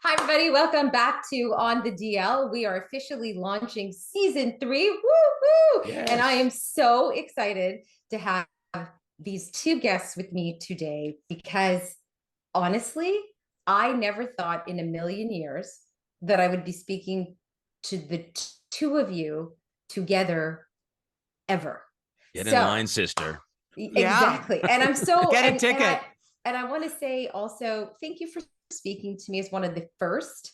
Hi, everybody. Welcome back to On the DL. We are officially launching season 3. Woo, woo. Yes. And I am so excited to have these two guests with me today because honestly, I never thought in a million years that I would be speaking to the two of you together ever. Get in line, sister. Exactly. And I'm so get a ticket. And I want to say also thank you for speaking to me as one of the first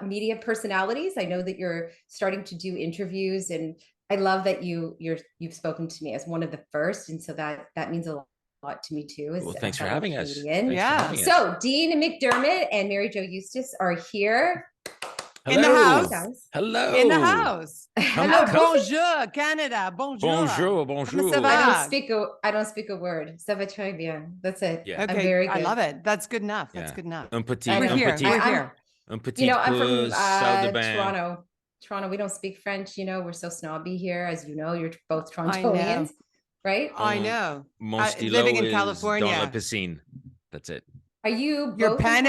media personalities. I know that you're starting to do interviews, and I love that you've spoken to me as one of the first, and so that means a lot to me too. Well, thanks for having us. So Dean McDermott and Mary Jo Eustace are here. Hello. In the house. Hello. In the house. Hello. Bonjour, Canada. Bonjour. Bonjour. Bonjour. I don't speak a word. Ça va très bien. That's it. Yeah. Okay. I'm very good. I love it. That's good enough. That's good enough. Un petit. We're here. We're here. Un petit. You know, I'm from Toronto. Toronto. We don't speak French. You know, we're so snobby here. As you know, you're both Torontonians, right? I know. Living in California. Dans la piscine. That's it. Are you your pen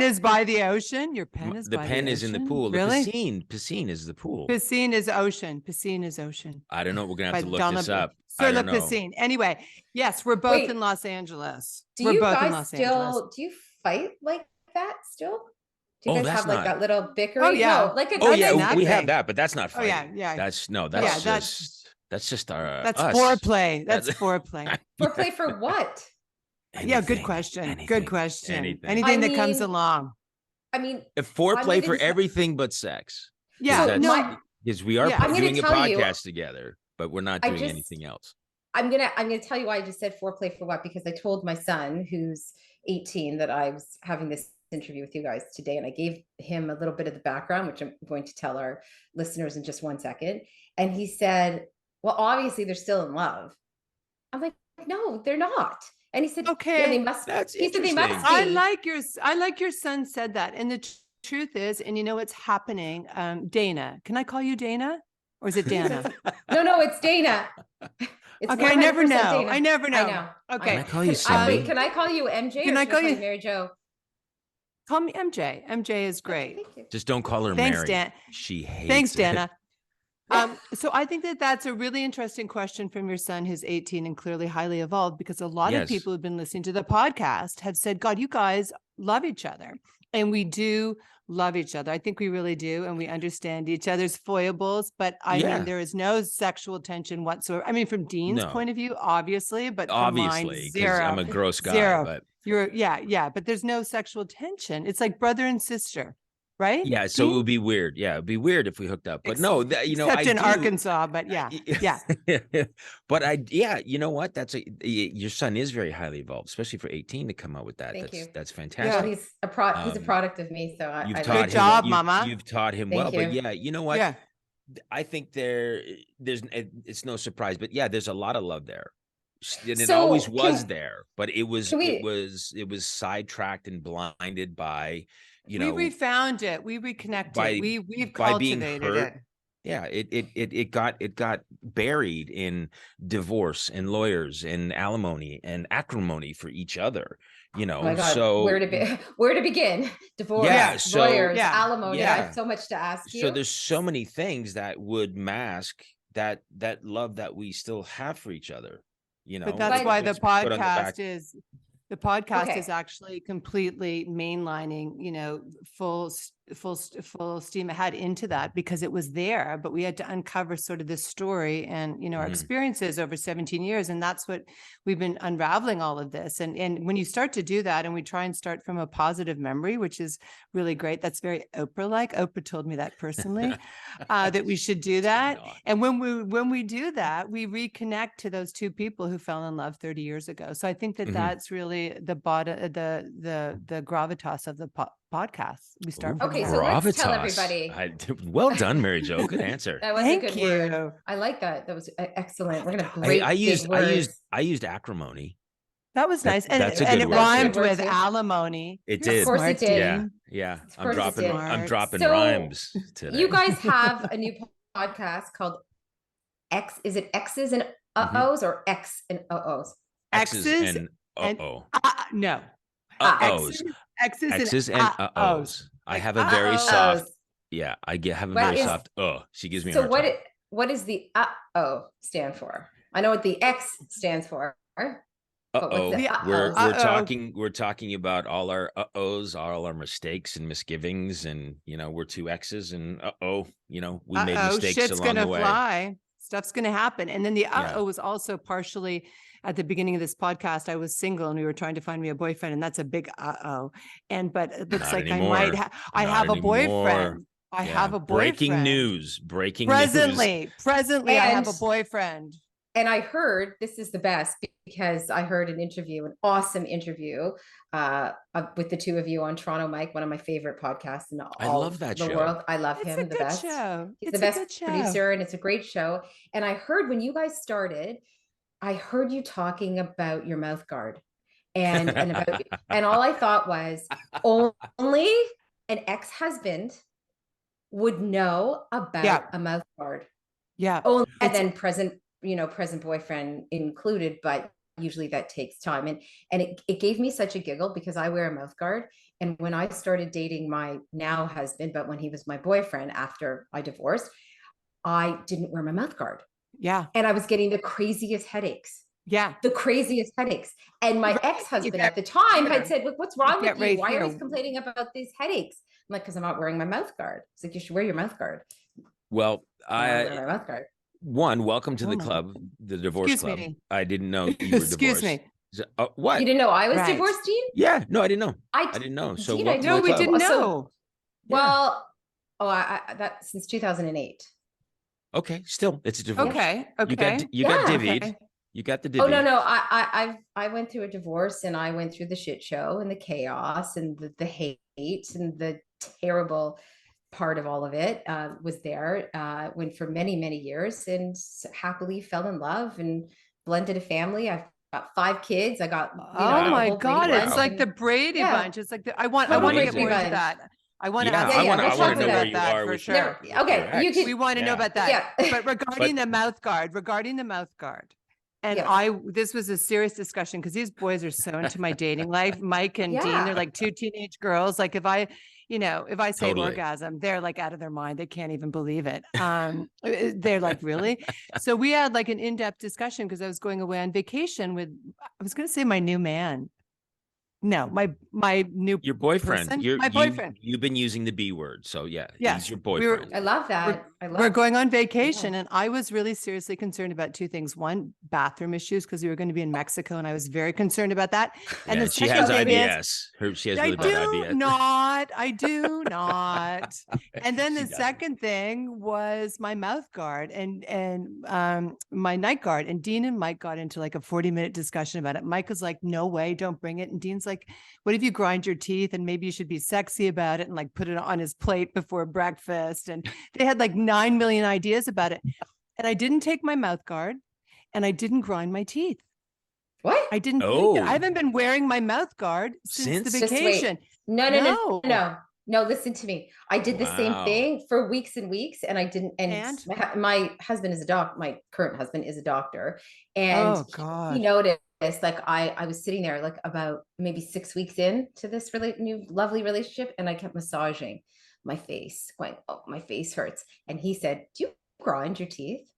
is by the ocean? Your pen is the by pen the is ocean? in the pool. Really? The piscine is the pool. Piscine is ocean. Piscine is ocean. I don't know. We're gonna have to look this up. Sur la piscine. Anyway, yes, we're both in Los Angeles. We're both in Los Angeles. Do you fight like that still? Do you guys have like that little bickering? Oh yeah. No, like we have that, but that's not fighting. Oh yeah. That's just our. That's foreplay. That's foreplay. Foreplay for what? Yeah, good question. Good question. Anything that comes along. I mean, if foreplay for everything but sex. Yeah, because we are doing a podcast together, but we're not doing anything else. I'm gonna tell you why I just said foreplay for what, because I told my son, who's 18, that I was having this interview with you guys today, and I gave him a little bit of the background, which I'm going to tell our listeners in just 1 second. And he said, well, obviously they're still in love. I'm like, no, they're not. And he said, okay, yeah, they must. He said they must be. I like your son said that. And the truth is, and you know what's happening, Dana. Can I call you Dana? Or is it Dana? No, it's Dana. It's okay, I never know. Dana. I never know. I know. Okay. Can I call you Cindy? Can I call you MJ? Can I call you Mary Jo? Call me MJ. MJ is great. Thank you. Just don't call her Thanks, Mary. Dan. She hates Thanks, it. Dana. So I think that's a really interesting question from your son, who's 18 and clearly highly evolved, because a lot of people who've been listening to the podcast have said, God, you guys love each other. And we do love each other. I think we really do. And we understand each other's foibles. But I mean, there is no sexual tension whatsoever. I mean, from Dean's point of view, obviously, but obviously, because I'm a gross guy. Zero. But but there's no sexual tension. It's like brother and sister. Right? Yeah, so it would be weird. Yeah, it'd be weird if we hooked up. But no, except in Arkansas. But yeah. But you know what? Your son is very highly evolved, especially for 18 to come out with that. That's fantastic. Yeah, he's a product of me. So good job, Mama. You've taught him well. But yeah, you know what? Yeah. I think it's no surprise, but yeah, there's a lot of love there. And it always was there, but it was sidetracked and blinded by. We refound it. We reconnected. We've cultivated it. Yeah, it got buried in divorce and lawyers and alimony and acrimony for each other. Oh my God, so where to begin? Divorce, lawyers, alimony. Yeah. I have so much to ask you. So there's so many things that would mask that love that we still have for each other. But that's why the podcast is. The podcast is actually completely mainlining, full steam ahead into that, because it was there, but we had to uncover sort of this story and, our experiences over 17 years. And that's what we've been unraveling all of this. And when you start to do that, and we try and start from a positive memory, which is really great. That's very Oprah-like. Oprah told me that personally, that we should do that. And when we do that, we reconnect to those two people who fell in love 30 years ago. So I think that that's really the gravitas of the podcast. We start. Okay, so let's tell everybody. Well done, Mary Jo. Good answer. That was a good word. I like that. That was excellent. We're gonna I used acrimony. That was nice, and it rhymed with alimony. It did. Of course, it did. Yeah. I'm dropping rhymes today. You guys have a new podcast called X. Is it X's and Uh-ohs or X and Uh-ohs? X's and Uh-oh. No. Uh-ohs. X's and Uh-ohs. I have a very soft. Yeah, have a very soft. Oh, she gives me a hard time. So what does the uh-oh stand for? I know what the X stands for. We're talking about all our uh-ohs, all our mistakes and misgivings, and we're two X's, and we made mistakes shit's along the way. Fly. Stuff's gonna happen. And then the was also partially at the beginning of this podcast. I was single and we were trying to find me a boyfriend, and that's a big but it looks like I have a boyfriend. I have a boyfriend. Breaking news. Presently, I have a boyfriend. And I heard, this is the best, because I heard an awesome interview with the two of you on Toronto Mike, one of my favorite podcasts in all the world. I love him, the best. He's the best producer, and it's a great show. And I heard when you guys started, I heard you talking about your mouth guard, and all I thought was only an ex-husband would know about a mouth guard. Yeah. And then present boyfriend included, but usually that takes time. And it gave me such a giggle because I wear a mouth guard. And when I started dating my now husband, but when he was my boyfriend after I divorced, I didn't wear my mouth guard. Yeah. And I was getting the craziest headaches. Yeah. The craziest headaches. And my ex-husband at the time had said, look, what's wrong with you? Why are you complaining about these headaches? I'm like, because I'm not wearing my mouth guard. It's like, you should wear your mouth guard. Well, I wear my mouth guard. Welcome to the club, the divorce club. I didn't know you were divorced. Excuse me. What? You didn't know I was divorced, Dean? Yeah, no, I didn't know. I didn't know. So Dean, we didn't know. Well, that since 2008. Okay, still, it's a divorce. Okay. You got divvied. Okay. You got the divvy. Oh no! I went through a divorce, and I went through the shit show and the chaos and the hate and the terrible part of all of it. Was there, went for many, many years, and happily fell in love and blended a family. I've got 5 kids. I got oh my God, it's like the Brady Bunch. It's like I want to get more into that. I want to ask. I want to know where you are for sure. Okay, we want to know about that. Yeah. But regarding the mouth guard, and this was a serious discussion because these boys are so into my dating life. Mike and Dean, they're like 2 teenage girls. Like if I say orgasm, they're like out of their mind. They can't even believe it. They're like, really? So we had like an in-depth discussion because I was going away on vacation with, I was going to say my new man. No, your boyfriend. Person, my boyfriend. You've been using the B word, so he's your boyfriend. I love that. We're going on vacation, and I was really seriously concerned about 2 things. One, bathroom issues, because we were going to be in Mexico, and I was very concerned about that. And the she has IBS. She has really bad IBS. I do not. And then the second thing was my mouth guard and my night guard. And Dean and Mike got into like a 40-minute discussion about it. Mike was like, "No way, don't bring it." And Dean's like, what if you grind your teeth, and maybe you should be sexy about it and like put it on his plate before breakfast? And they had like 9 million ideas about it. And I didn't take my mouth guard, and I didn't grind my teeth. What? I didn't think it. I haven't been wearing my mouth guard since the vacation. No, listen to me. I did the same thing for weeks and weeks, and I didn't. And my husband is a doctor. My current husband is a doctor, and he noticed. Like I was sitting there like about maybe 6 weeks into this new lovely relationship, and I kept massaging my face, going, "Oh, my face hurts." And he said, "Do you grind your teeth?"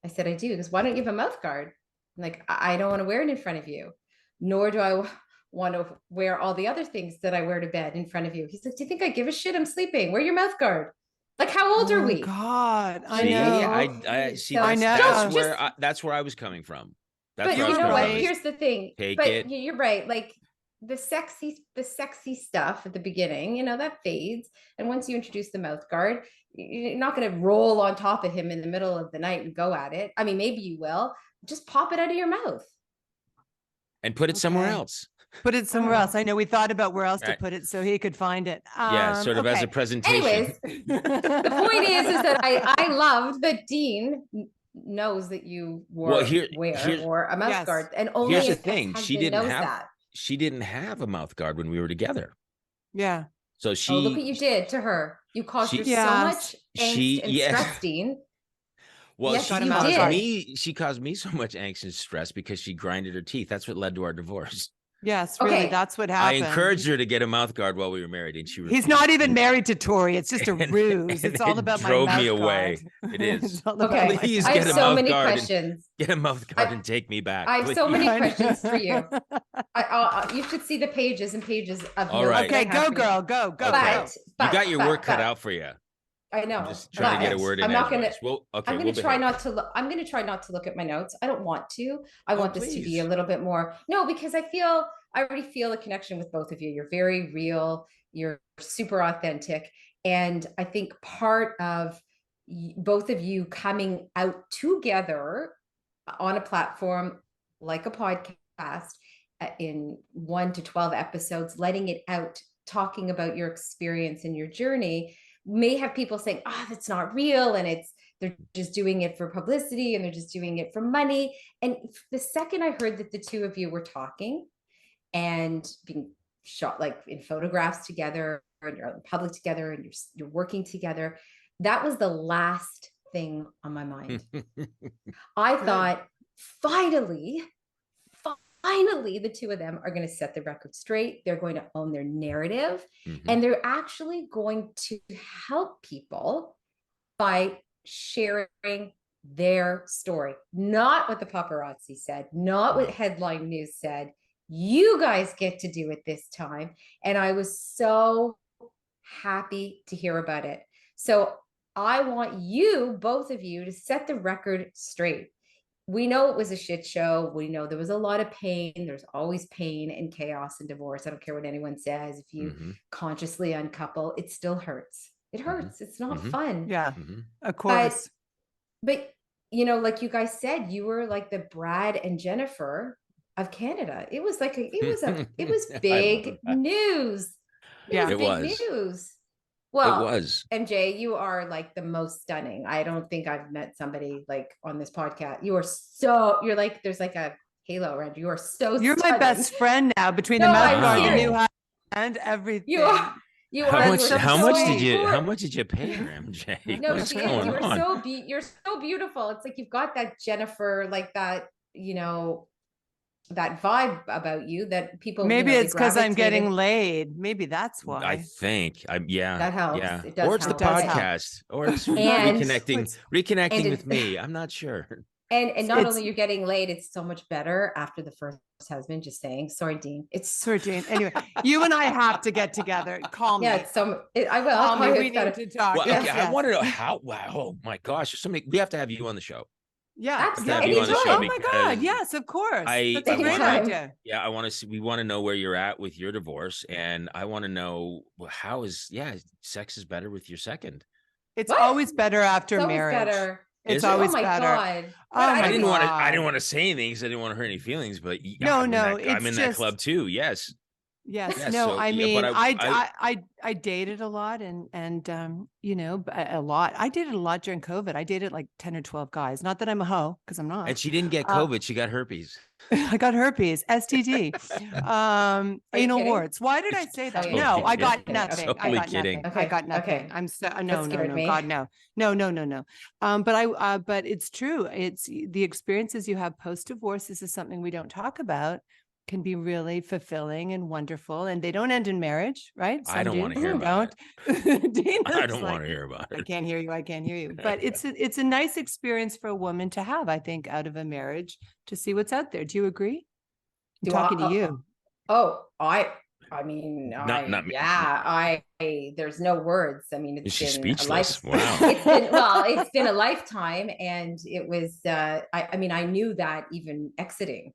I said, "I do." Because why don't you have a mouth guard? I'm like, I don't want to wear it in front of you, nor do I want to wear all the other things that I wear to bed in front of you. He's like, "Do you think I give a shit? I'm sleeping. Wear your mouth guard." Like, how old are we? God, I know. I see. I know. That's where I was coming from. But you know what? Here's the thing. You're right. Like the sexy stuff at the beginning, that fades. And once you introduce the mouth guard, you're not going to roll on top of him in the middle of the night and go at it. I mean, maybe you will. Just pop it out of your mouth and put it somewhere else. Put it somewhere else. I know we thought about where else to put it so he could find it. Sort of as a presentation. Anyways, the point is that I loved that Dean knows that you wore a mouth guard, and only here's the thing: she didn't have a mouth guard when we were together. Yeah. So look what you did to her. You caused her so much angst and stress, Dean. Well, she caused me so much angst and stress because she grinded her teeth. That's what led to our divorce. Yes, really, that's what happened. I encouraged her to get a mouth guard while we were married, and she refused. He's not even married to Tori. It's just a ruse. It's all about my mouth guard. Drove me away. It is. Okay. Please I get have a so mouth many guard. Questions. Get a mouth guard and take me back. I have please. so many questions for you. You should see the pages and pages of. All right. Okay, go, girl, go. But you got your work cut out for you. I know. I'm just trying to get a word in. I'm not gonna. I'm gonna try not to look. I'm gonna try not to look at my notes. I don't want to. I want this to be a little bit more. No, because I already feel a connection with both of you. You're very real. You're super authentic, and I think part of both of you coming out together on a platform like a podcast in 1 to 12 episodes, letting it out, talking about your experience and your journey, may have people saying, that's not real. And they're just doing it for publicity and they're just doing it for money. And the second I heard that the two of you were talking and being shot like in photographs together, and you're out in public together and you're working together, that was the last thing on my mind. I thought, finally, the two of them are going to set the record straight. They're going to own their narrative, and they're actually going to help people by sharing their story, not what the paparazzi said, not what headline news said. You guys get to do it this time. And I was so happy to hear about it. So I want you, both of you, to set the record straight. We know it was a shit show. We know there was a lot of pain. There's always pain and chaos and divorce. I don't care what anyone says. If you consciously uncouple, it still hurts. It hurts. It's not fun. Yeah, of course. But you know, like you guys said, you were like the Brad and Jennifer of Canada. It was like it was big news. It was big news. Well, it was. MJ, you are like the most stunning. I don't think I've met somebody like on this podcast. You're like, there's like a halo around you. You are so You're stunning. my best friend now, between the mouth guard, the new house, and everything. How much did you pay her, MJ? No, you're so beautiful. It's like you've got that Jennifer, like that, you know, that vibe about you that people maybe it's because I'm getting laid. Maybe that's why. I think that helps. Yeah. It does or it's help. the podcast, or it's reconnecting with me. I'm not sure. And not only you're getting laid, it's so much better after the first husband. Just saying. Sorry, Dean. Sorry, Dean. Anyway, you and I have to get together. Call me. Yeah, I will. Call me. We need to talk. Well, yes. I want to know how. Wow. Oh my gosh. We have to have you on the show. Yeah, absolutely. Oh my God. Yes, of course. That's a great idea. Yeah, we want to know where you're at with your divorce. And I want to know sex is better with your second. It's always better after marriage. Better. It's always better. God. I didn't want to say anything because I didn't want to hurt any feelings, but I'm in that club too. Yes. Yes. No, so, I mean, I dated a lot and you know, a lot. I dated a lot during COVID. I dated like 10 or 12 guys. Not that I'm a hoe, because I'm not. And she didn't get COVID. She got herpes. I got herpes, STD, anal warts. Why did I say that? No, I got nothing. I got nothing. I got nothing. I'm so no, God, no. But it's true. It's the experiences you have post-divorce. This is something we don't talk about. Can be really fulfilling and wonderful, and they don't end in marriage, right? I don't want to hear about it. I don't want to hear about it. I can't hear you. But it's a nice experience for a woman to have, I think, out of a marriage, to see what's out there. Do you agree? I'm talking to you. I mean, not me. Yeah, there's no words. I mean, it's been speechless. Wow. It's been a lifetime, and it was. I mean, I knew that even exiting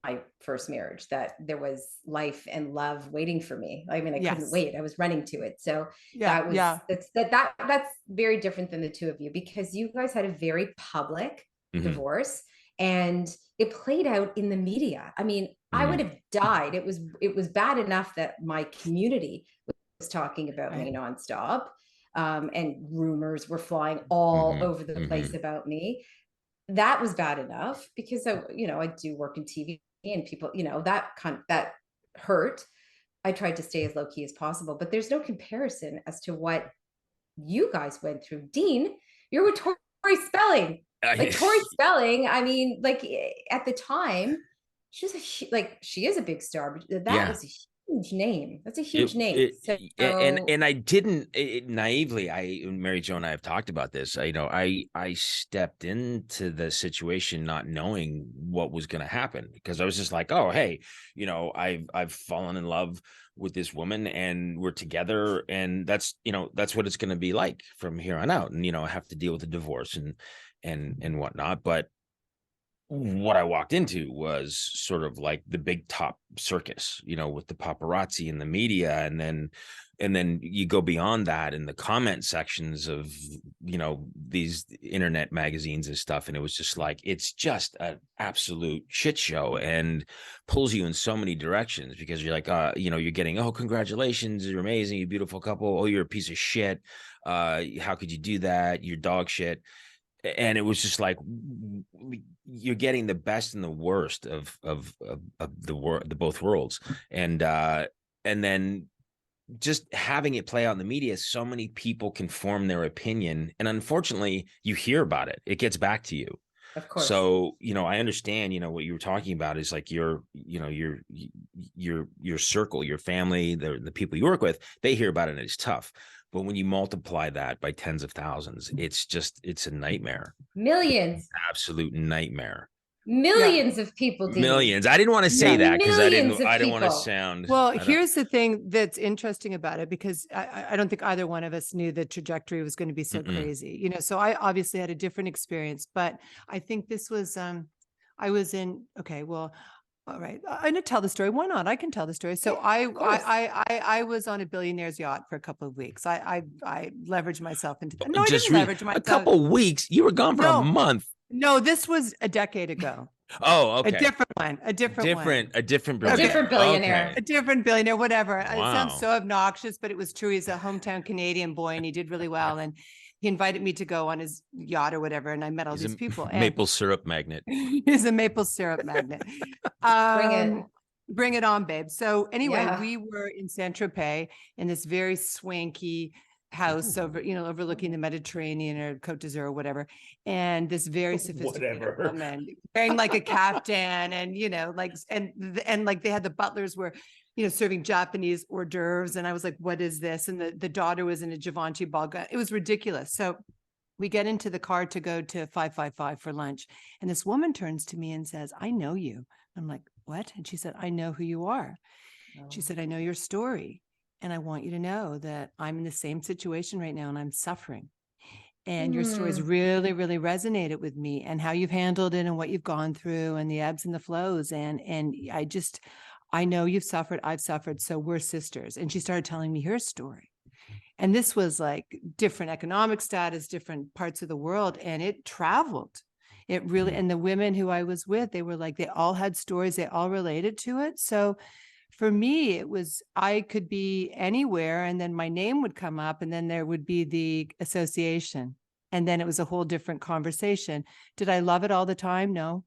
my first marriage, that there was life and love waiting for me. I mean, I couldn't wait. I was running to it. So that's very different than the two of you, because you guys had a very public divorce, and it played out in the media. I mean, I would have died. It was bad enough that my community was talking about me nonstop, and rumors were flying all over the place about me. That was bad enough, because I do work in TV, and people, that hurt. I tried to stay as low key as possible, but there's no comparison as to what you guys went through. Dean, you're with Tori Spelling. Tori Spelling, I mean, like at the time, she's she is a big star, but that Yeah. was a huge name. That's a huge name. And I didn't naively. Mary Jo and I have talked about this. I stepped into the situation not knowing what was going to happen, because I was just like, oh, hey, I've fallen in love with this woman and we're together, and that's what it's going to be like from here on out. And I have to deal with the divorce and whatnot. But what I walked into was sort of like the big top circus, with the paparazzi and the media. And then you go beyond that in the comment sections of, these internet magazines and stuff. And it was just like, it's just an absolute shit show, and pulls you in so many directions, because you're like, you're getting, oh, congratulations, you're amazing, you beautiful couple. Oh, you're a piece of shit. How could you do that? You're dog shit. And it was just like, you're getting the best and the worst of the both worlds. And then just having it play out in the media, so many people can form their opinion, and unfortunately you hear about it, it gets back to you. Of course. So, I understand, what you were talking about is like your circle, your family, the people you work with, they hear about it and it's tough. But when you multiply that by tens of thousands, it's a nightmare. Millions. Absolute nightmare. Millions of people. Millions. I didn't want to say that because I didn't want to sound. Well, here's the thing that's interesting about it, because I don't think either one of us knew the trajectory was going to be so crazy. So I obviously had a different experience, but I think this was, I was in, okay, well, all right. I'm going to tell the story. Why not? I can tell the story. So I was on a billionaire's yacht for a couple of weeks. I leveraged myself into that. No, I didn't leverage myself. A couple of weeks? You were gone for a month. No, this was a decade ago. Oh, okay. A different one. A different billionaire. A different billionaire, whatever. Wow. It sounds so obnoxious, but it was true. He's a hometown Canadian boy and he did really well. And he invited me to go on his yacht or whatever. And I met all these people. Maple syrup magnet. He's a maple syrup magnet. Bring it on, babe. So anyway, we were in Saint-Tropez in this very swanky house overlooking the Mediterranean or Côte d'Azur or whatever, and this very sophisticated woman wearing like a caftan, and and like they had the butlers were serving Japanese hors d'oeuvres, and I was like, what is this? And the daughter was in a Givenchy ball gown. It was ridiculous. So we get into the car to go to 555 for lunch, and this woman turns to me and says, I know you. I'm like, what? And she said, I know who you are. She said, I know your story. And I want you to know that I'm in the same situation right now and I'm suffering. And your stories really, really resonated with me, and how you've handled it and what you've gone through and the ebbs and the flows. And I know you've suffered, I've suffered, so we're sisters. And she started telling me her story. And this was like different economic status, different parts of the world. And it traveled. It really, and the women who I was with, they were like, they all had stories, they all related to it. So for me, it was, I could be anywhere and then my name would come up and then there would be the association. And then it was a whole different conversation. Did I love it all the time? No,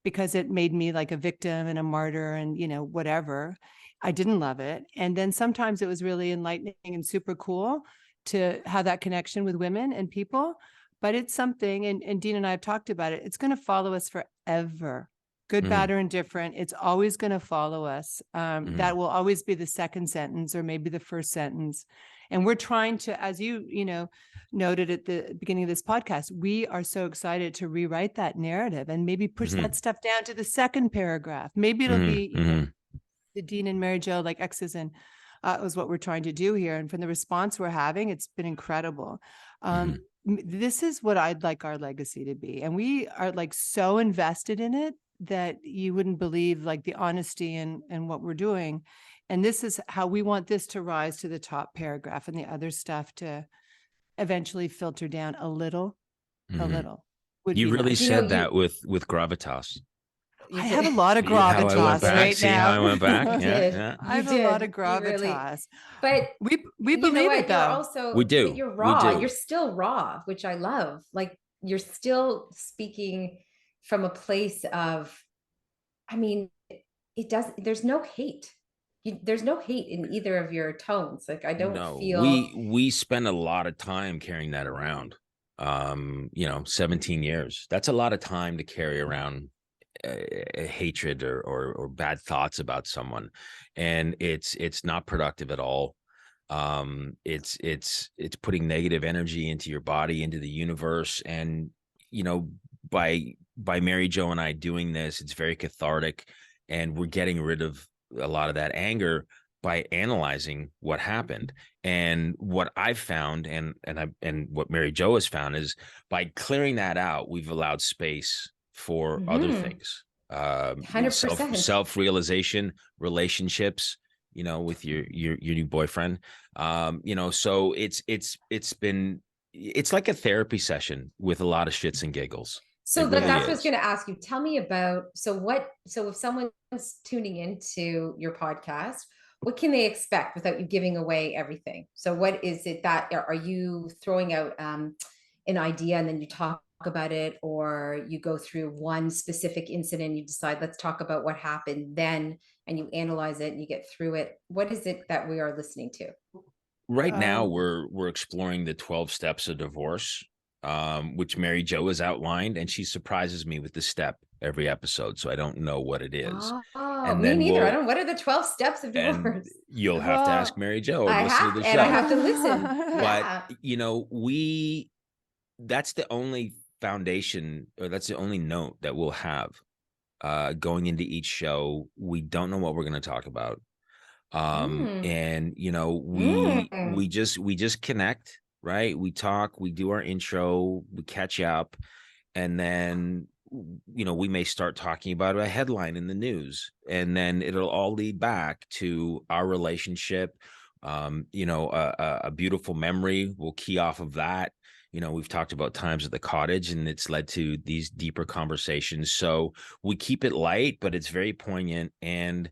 because it made me like a victim and a martyr and, whatever. I didn't love it. And then sometimes it was really enlightening and super cool to have that connection with women and people. But it's something, and Dean and I have talked about it, it's going to follow us forever. Good, bad, or indifferent. It's always going to follow us. That will always be the second sentence or maybe the first sentence. And we're trying to, as you noted at the beginning of this podcast, we are so excited to rewrite that narrative and maybe push that stuff down to the second paragraph. Maybe it'll be the Dean and Mary Jo like X's and is what we're trying to do here. And from the response we're having, it's been incredible. This is what I'd like our legacy to be. And we are like so invested in it that you wouldn't believe like the honesty and what we're doing. And this is how we want this to rise to the top paragraph and the other stuff to eventually filter down a little. You really said that with gravitas. I have a lot of gravitas right now. How I went back. Yeah. I have a lot of gravitas, but we believe it though. We do. But you're raw. You're still raw, which I love. Like you're still speaking from a place of, there's no hate. There's no hate in either of your tones. Like I don't feel. We spend a lot of time carrying that around. 17 years. That's a lot of time to carry around hatred or bad thoughts about someone, and it's not productive at all. It's putting negative energy into your body, into the universe. And by Mary Jo and I doing this, it's very cathartic, and we're getting rid of a lot of that anger by analyzing what happened. And what I've found, and what Mary Jo has found, is by clearing that out, we've allowed space for other things. 100%. Self-realization, relationships, with your new boyfriend. So it's like a therapy session with a lot of shits and giggles. So that's what I was going to ask you. Tell me about, so if someone's tuning into your podcast, what can they expect without you giving away everything? So what is it that, are you throwing out an idea and then you talk about it, or you go through one specific incident, you decide, let's talk about what happened then, and you analyze it and you get through it? What is it that we are listening to? Right now, we're exploring the 12 steps of divorce, which Mary Jo has outlined, and she surprises me with the step every episode, so I don't know what it is. And me neither. I don't know. What are the 12 steps of divorce? You'll have to ask Mary Jo or listen to the show. And I have to listen. But that's the only foundation, or that's the only note that we'll have going into each show. We don't know what we're going to talk about. And we just connect, right? We talk, we do our intro, we catch up, and then we may start talking about a headline in the news, and then it'll all lead back to our relationship. A beautiful memory will key off of that. We've talked about times at the cottage, and it's led to these deeper conversations. So we keep it light, but it's very poignant, and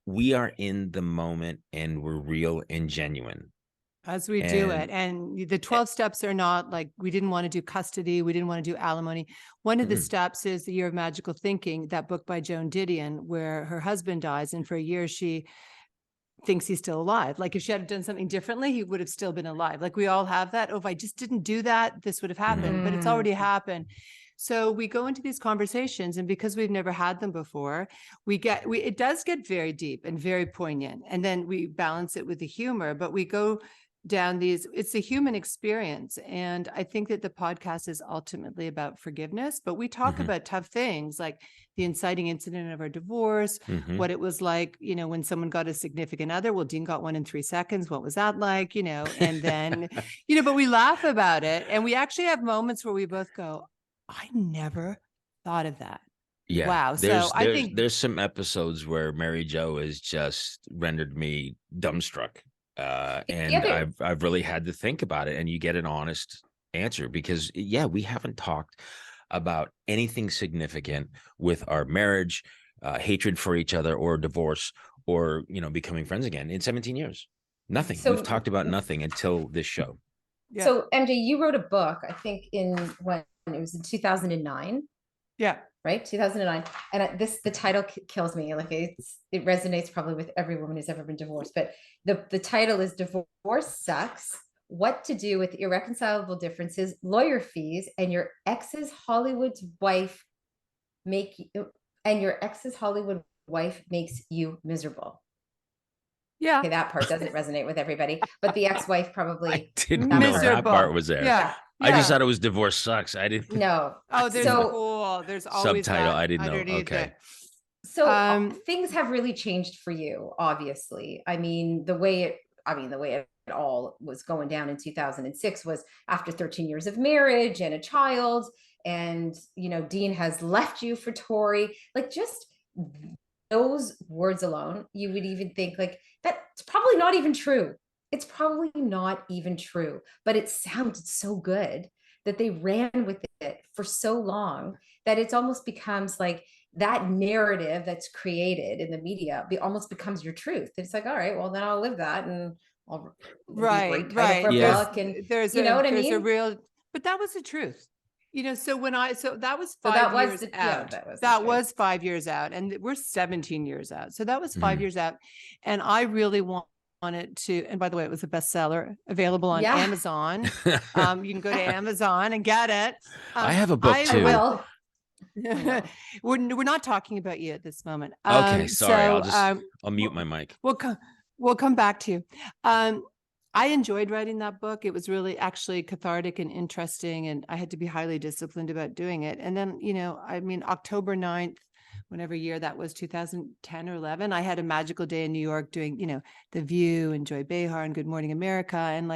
we are in the moment, and we're real and genuine as we do it. And the 12 steps are not like, we didn't want to do custody, we didn't want to do alimony. One of the steps is The Year of Magical Thinking, that book by Joan Didion, where her husband dies, and for a year she thinks he's still alive. Like if she had done something differently, he would have still been alive. Like we all have that. Oh, if I just didn't do that, this would have happened, but it's already happened. So we go into these conversations, and because we've never had them before, it does get very deep and very poignant. And then we balance it with the humor, but we go down it's a human experience. And I think that the podcast is ultimately about forgiveness, but we talk about tough things like the inciting incident of our divorce, what it was like, when someone got a significant other. Well, Dean got one in 3 seconds. What was that like? And then, but we laugh about it. And we actually have moments where we both go, I never thought of that. Yeah. Wow. So I think there's some episodes where Mary Jo has just rendered me dumbstruck. And I've really had to think about it, and you get an honest answer, because we haven't talked about anything significant with our marriage, hatred for each other, or divorce, or, becoming friends again in 17 years. Nothing. So, we've talked about nothing until this show. Yeah. So MJ, you wrote a book, I think when it was in 2009. Yeah. Right. 2009. And the title kills me. Like it resonates probably with every woman who's ever been divorced, but the title is Divorce Sucks: What to Do with Irreconcilable Differences, Lawyer Fees, and Your Ex's Hollywood Wife Makes You Miserable. Yeah. Okay, that part doesn't resonate with everybody, but the ex-wife probably. I didn't know that part was there. Yeah. I just thought it was Divorce Sucks. I didn't know. Oh, there's there's always subtitle. I didn't know. Okay. It. So things have really changed for you, obviously. I mean, the way it all was going down in 2006 was after 13 years of marriage and a child, and Dean has left you for Tori. Like, just those words alone, you would even think like that's probably not even true. It's probably not even true, but it sounded so good that they ran with it for so long that it almost becomes like that narrative that's created in the media almost becomes your truth. It's like, all right, well then I'll live that, and I'll right. Yeah. Book, and there's a real, but that was the truth. So that was 5 years out. That was 5 years out, and we're 17 years out. So that was 5 years out. And I really wanted to, and by the way, it was a bestseller, available on Amazon. You can go to Amazon and get it. I have a book too. We're not talking about you at this moment. Okay, sorry. I'll mute my mic. We'll come back to you. I enjoyed writing that book. It was really actually cathartic and interesting, and I had to be highly disciplined about doing it. And then, October 9th, whenever year that was, 2010 or 11, I had a magical day in New York doing, The View and Joy Behar and Good Morning America, and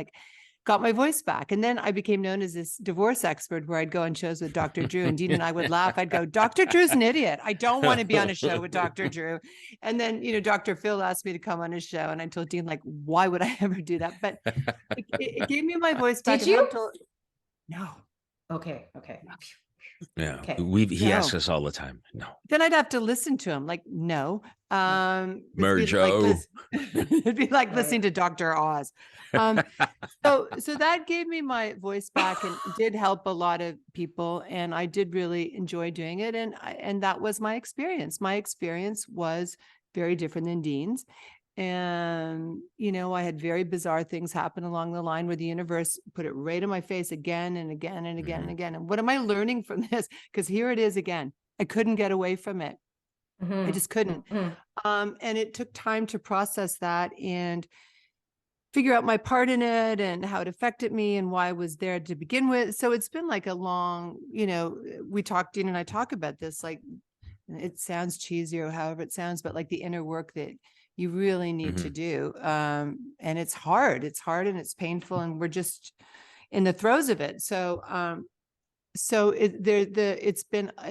got my voice back. And then I became known as this divorce expert where I'd go on shows with Dr. Drew, and Dean and I would laugh. I'd go, Dr. Drew's an idiot. I don't want to be on a show with Dr. Drew. And then, Dr. Phil asked me to come on his show, and I told Dean, why would I ever do that? But it gave me my voice back. Did you? No. Okay. Yeah. Okay. He asks us all the time. No. Then I'd have to listen to him. No. Merjo. It'd be like listening to Dr. Oz. So that gave me my voice back and did help a lot of people. And I did really enjoy doing it. And that was my experience. My experience was very different than Dean's. And, I had very bizarre things happen along the line where the universe put it right in my face again and again and again and again. And what am I learning from this? Because here it is again. I couldn't get away from it. I just couldn't. And it took time to process that and figure out my part in it and how it affected me and why I was there to begin with. So it's been a long, Dean and I talk about this, it sounds cheesy or however it sounds, but the inner work that you really need to do. And it's hard and it's painful, and we're just in the throes of it. So,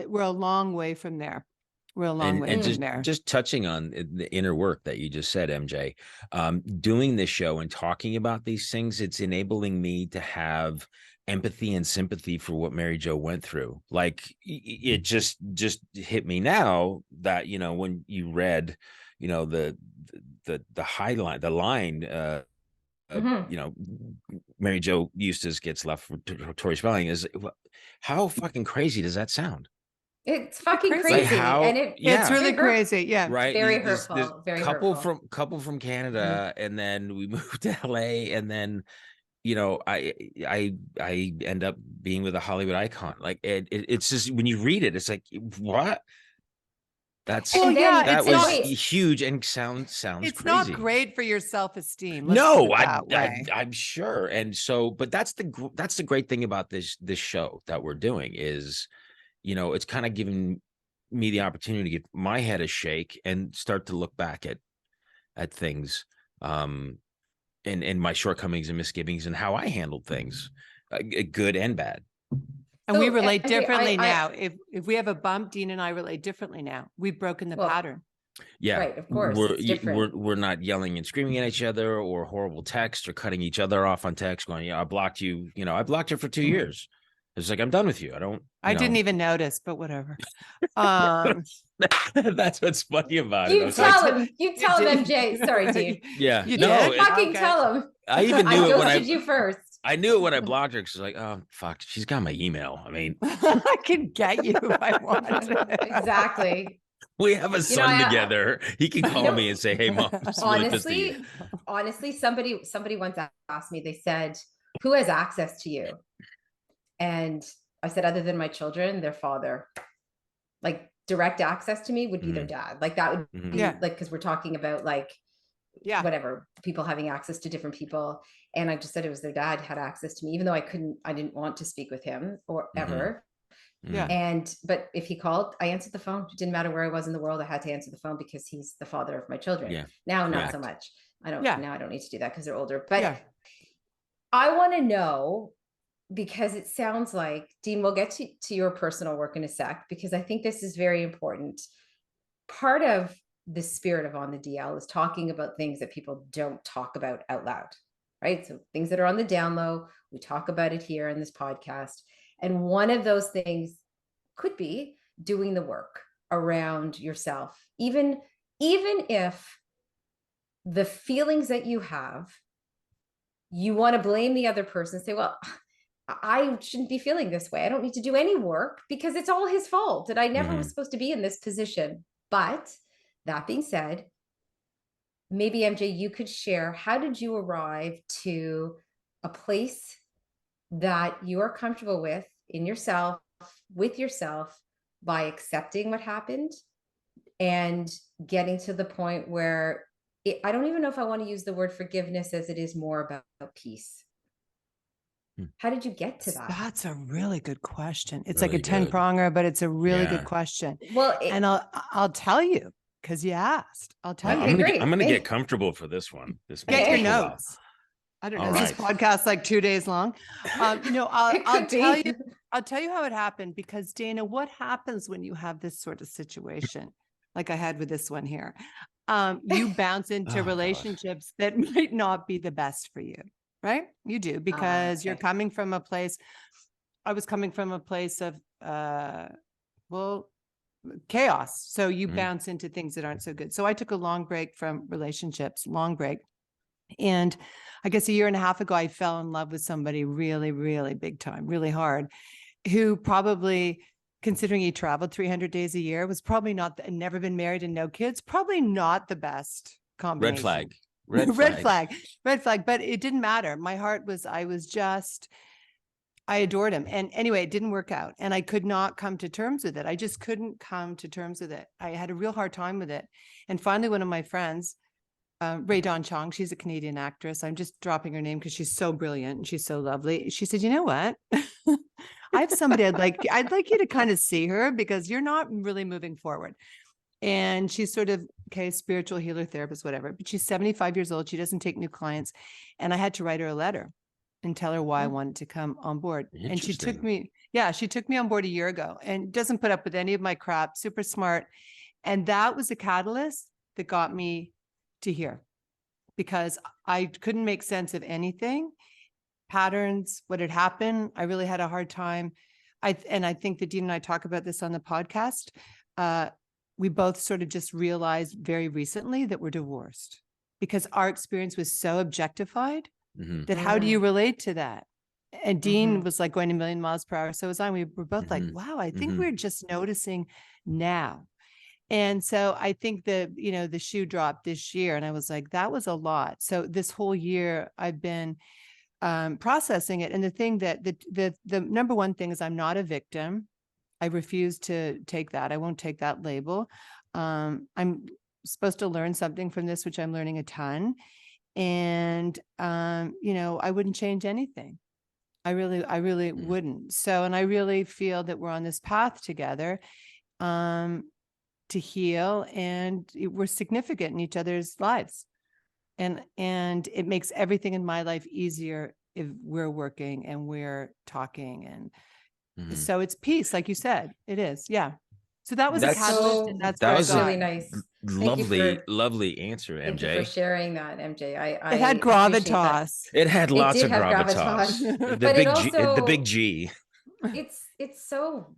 we're a long way from there. We're a long way from there. Just touching on the inner work that you just said, MJ, doing this show and talking about these things, it's enabling me to have empathy and sympathy for what Mary Jo went through. It just hit me now that, when you read, the highlight, the line, Mary Jo Eustace gets left for Tori spelling is, how fucking crazy does that sound? It's fucking crazy. And it's really crazy. Yeah. Right. Very hurtful. Very hurtful. Couple from Canada. And then we moved to LA, and then, I end up being with a Hollywood icon. It's just, when you read it, it's what? That was huge and sounds it's crazy. Not great for your self-esteem. No, I'm sure. And so, but that's the great thing about this show that we're doing is, it's kind of giving me the opportunity to give my head a shake and start to look back at things, and my shortcomings and misgivings and how I handled things, good and bad. And we relate differently now. If we have a bump, Dean and I relate differently now. We've broken the pattern. Yeah, right. Of course, we're not yelling and screaming at each other or horrible text or cutting each other off on text. Going, I blocked you. I blocked her for 2 years. It's I'm done with you. I didn't even notice, but whatever. That's what's funny about it. You tell him, MJ. Sorry, Dean. Yeah, you fucking tell him. I even knew it when I you first. I knew it when I blocked her, because oh fuck, she's got my email. I mean, I can get you if I want. Exactly. We have a son together. He can call me and say, "Hey, mom." Honestly, somebody once asked me. They said, "Who has access to you?" And I said, "Other than my children, their father." Direct access to me would be their dad. That would be because we're talking about whatever, people having access to different people. And I just said it was their dad had access to me, even though I didn't want to speak with him or ever. Yeah. But if he called, I answered the phone. It didn't matter where I was in the world. I had to answer the phone because he's the father of my children. Yeah. Now, not so much. Now I don't need to do that because they're older, but I want to know, because it sounds like, Dean, we'll get to your personal work in a sec, because I think this is very important. Part of the spirit of On the DL is talking about things that people don't talk about out loud, right? So things that are on the down low, we talk about it here in this podcast. And one of those things could be doing the work around yourself, even if the feelings that you have, you want to blame the other person, say, well, I shouldn't be feeling this way. I don't need to do any work because it's all his fault. And I never was supposed to be in this position. But that being said, maybe MJ, you could share, how did you arrive to a place that you are comfortable with in yourself, with yourself, by accepting what happened and getting to the point where I don't even know if I want to use the word forgiveness, as it is more about peace. How did you get to that? That's a really good question. It's really like a 10-pronger, but it's a really good question. Well, and I'll tell you, because you asked. I'll tell you. I'm gonna get comfortable for this one. Get your notes. I don't know. Is this podcast like 2 days long? I'll tell you. I'll tell you how it happened, because Dana, what happens when you have this sort of situation, like I had with this one here? You bounce into relationships that might not be the best for you, right? You do, because you're coming from a place. I was coming from a place of, chaos. So you bounce into things that aren't so good. So I took a long break from relationships, And I guess a year and a half ago, I fell in love with somebody really, really big time, really hard, who probably, considering he traveled 300 days a year, was probably not, never been married and no kids, probably not the best combination. Red flag. Red flag. But it didn't matter. My heart was, I adored him. And anyway, it didn't work out. And I could not come to terms with it. I just couldn't come to terms with it. I had a real hard time with it. And finally, one of my friends, Ray Dawn Chong, she's a Canadian actress. I'm just dropping her name because she's so brilliant and she's so lovely. She said, you know what? I have somebody I'd like you to kind of see her, because you're not really moving forward. And she's sort of, spiritual healer, therapist, whatever. But she's 75 years old. She doesn't take new clients. And I had to write her a letter and tell her why I wanted to come on board. And she took me on board a year ago, and doesn't put up with any of my crap, super smart. And that was a catalyst that got me to here, because I couldn't make sense of anything, patterns, what had happened. I really had a hard time. I think that Dean and I talk about this on the podcast. We both sort of just realized very recently that we're divorced, because our experience was so objectified that how do you relate to that? And Dean was like going a million miles per hour. So was I. We were both like, wow, I think we're just noticing now. And so I think the shoe dropped this year, and I was like, that was a lot. So this whole year I've been processing it. And the thing that the number one thing is, I'm not a victim. I refuse to take that. I won't take that label. I'm supposed to learn something from this, which I'm learning a ton. And, I wouldn't change anything. I really wouldn't. So, and I really feel that we're on this path together, to heal, and we're significant in each other's lives. And it makes everything in my life easier if we're working and we're talking. And so it's peace, like you said, it is. Yeah. So that was a catalyst. That was really nice. Lovely answer, MJ. Thank you for sharing that, MJ. It had gravitas. It had lots of gravitas. The big G. It's so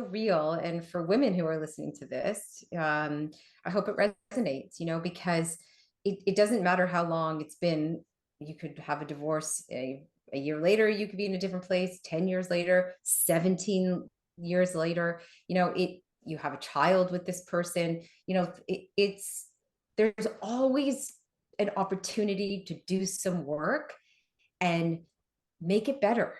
real. And for women who are listening to this, I hope it resonates, because it doesn't matter how long it's been. You could have a divorce a year later, you could be in a different place, 10 years later, 17 years later, you have a child with this person, there's always an opportunity to do some work and make it better.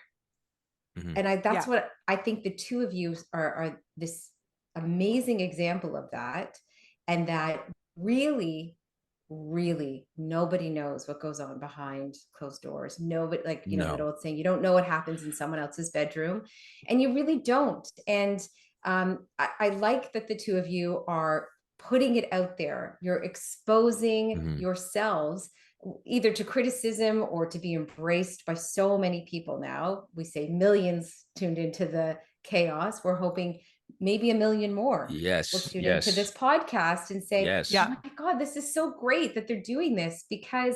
And that's what I think the two of you are this amazing example of that. And that really nobody knows what goes on behind closed doors. Nobody, that old saying, you don't know what happens in someone else's bedroom, and you really don't. And I like that the two of you are putting it out there. You're exposing yourselves either to criticism or to be embraced by so many people. Now we say millions tuned into the chaos. We're hoping maybe a million more will tune into this podcast and say, oh my God, this is so great that they're doing this, because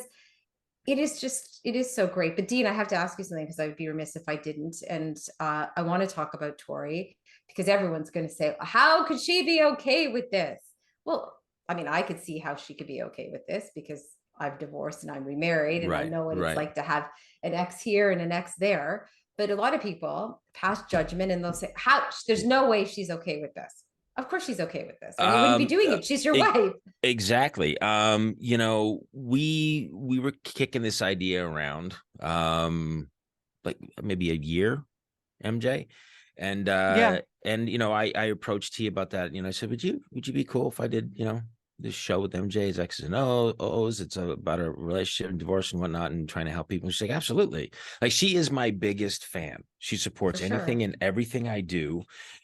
it is so great. But Dean, I have to ask you something, because I would be remiss if I didn't. And I want to talk about Tori, because everyone's going to say, how could she be okay with this? Well, I mean, I could see how she could be okay with this, because I've divorced and I'm remarried, and I know what it's like to have an ex here and an ex there. But a lot of people pass judgment, and they'll say, there's no way she's okay with this. Of course she's okay with this. Or you wouldn't be doing it. She's your wife. Exactly. We were kicking this idea around like maybe a year, MJ. And Yeah. and I approached T about that. I said, would you be cool if I did, this show with MJ's X's and O's? It's about a relationship and divorce and whatnot, and trying to help people. She's like, absolutely. Like, she is my biggest fan. She supports anything and everything I do.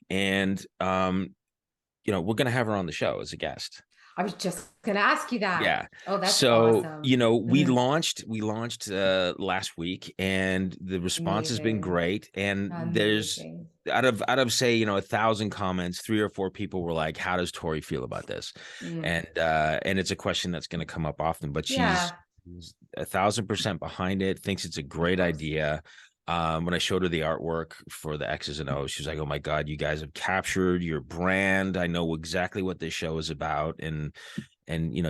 And we're gonna have her on the show as a guest. I was just gonna ask you that. Yeah. Oh, that's so awesome. we launched last week, and the response has been great. And there's out of say 1,000 comments, 3 or 4 people were like, how does Tori feel about this? And it's a question that's going to come up often, but she's 1,000% behind it, thinks it's a great idea. When I showed her the artwork for the X's and O's, she was like, oh my God, you guys have captured your brand. I know exactly what this show is about. And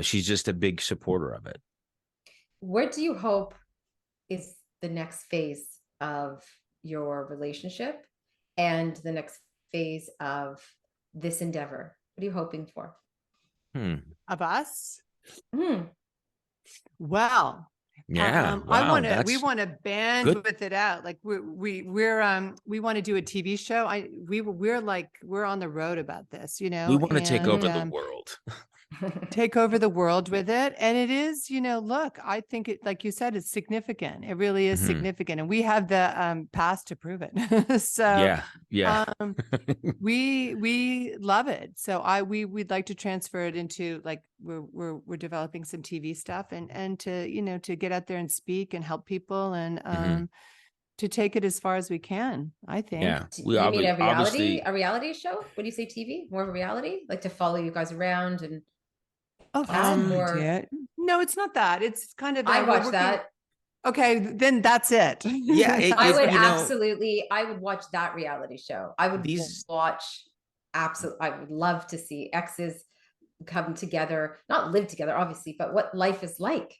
she's just a big supporter of it. What do you hope is the next phase of your relationship and the next phase of this endeavor? What are you hoping for? Of us? Well, yeah, wow, we want to band with it out. Like we want to do a TV show. We're on the road about this, we want to take over the world. Take over the world with it. And it is, look, I think it, like you said, it's significant. It really is significant. And we have the past to prove it. So we love it. So we'd like to transfer it into, like, we're developing some TV stuff and to, to get out there and speak and help people and to take it as far as we can, I think. Yeah. You mean a reality show? When you say TV, more of a reality, like to follow you guys around and no, it's not that. It's kind of I watch that. Okay, then that's it. Yeah, I would watch that reality show. I would watch I would love to see exes come together, not live together, obviously, but what life is like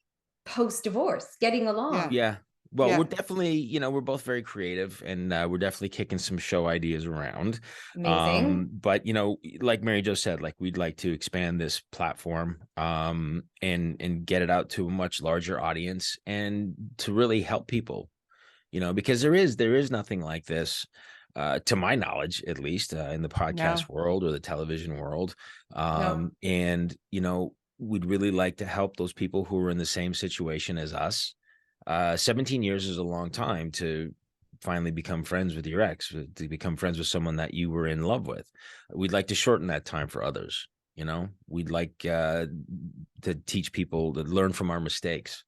post-divorce, getting along. Yeah. Well, we're definitely, we're both very creative, and we're definitely kicking some show ideas around. Amazing. But, like Mary Jo said, like, we'd like to expand this platform and get it out to a much larger audience and to really help people, because there is nothing like this, to my knowledge, at least, in the podcast world or the television world. And, we'd really like to help those people who are in the same situation as us. 17 years is a long time to finally become friends with your ex, to become friends with someone that you were in love with. We'd like to shorten that time for others. We'd like to teach people to learn from our mistakes.